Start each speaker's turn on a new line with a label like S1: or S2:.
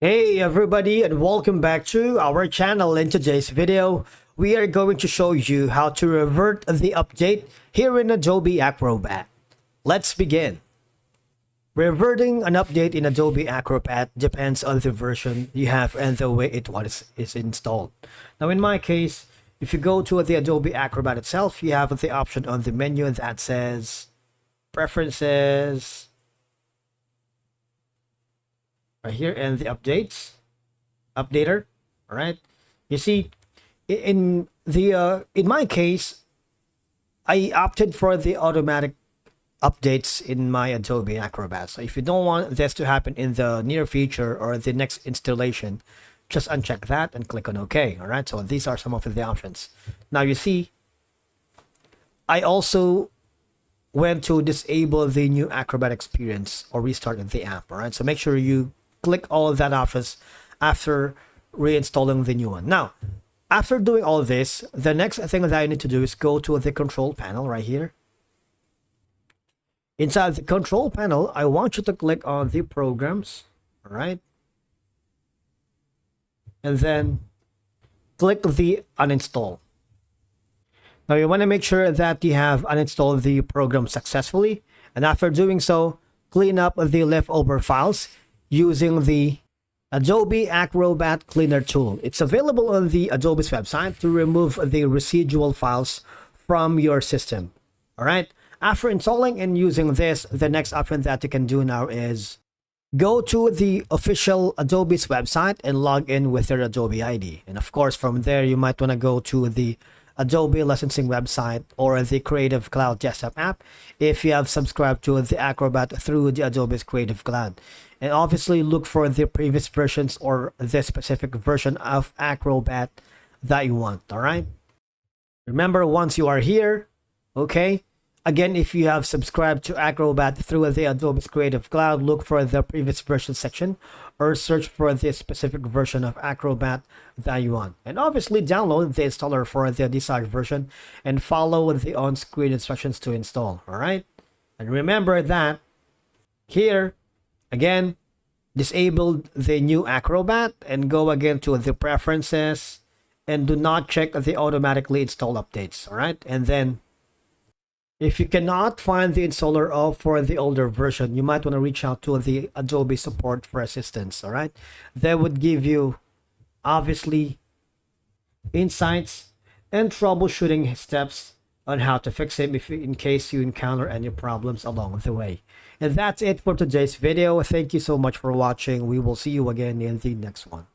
S1: Hey everybody, and welcome back to our channel. In today's video, we are going to show you how to revert the update here in Adobe Acrobat. Let's begin. Reverting an update in Adobe Acrobat depends on the version you have and the way is installed. Now in my case, if you go to the Adobe Acrobat itself, you have the option on the menu that says Preferences, right here, and the updater. All right, you see, in my case, I opted for the automatic updates in my Adobe Acrobat. So if you don't want this to happen in the near future or the next installation, just uncheck that and click on OK. All right, so these are some of the options. Now you see, I also went to disable the new Acrobat experience or restart the app. All right, so make sure you click all of that options after reinstalling the new one. Now, after doing all this, the next thing that I need to do is go to the control panel right here. Inside the control panel, I want you to click on the programs, all right? And then click the uninstall. Now you want to make sure that you have uninstalled the program successfully. And after doing so, clean up the leftover files using the Adobe Acrobat Cleaner tool. It's available on the Adobe's website to remove the residual files from your system. All right. After installing and using this, the next option that you can do now is go to the official Adobe's website and log in with your Adobe ID. And of course, from there, you might want to go to the Adobe licensing website or the Creative Cloud desktop app if you have subscribed to the Acrobat through the Adobe's Creative Cloud. And obviously look for the previous versions or the specific version of Acrobat that you want. All right. Remember, once you are here, okay, again, if you have subscribed to Acrobat through the Adobe's Creative Cloud, look for the previous version section or search for the specific version of Acrobat that you want. And obviously download the installer for the desired version and follow the on-screen instructions to install. All right. And remember that here, again, disable the new Acrobat and go again to the preferences and do not check the automatically install updates. All right. And then if you cannot find the installer for the older version, you might want to reach out to the Adobe support for assistance. All right. They would give you obviously insights and troubleshooting steps on how to fix it in case you encounter any problems along the way. And that's it for today's video. Thank you so much for watching. We will see you again in the next one.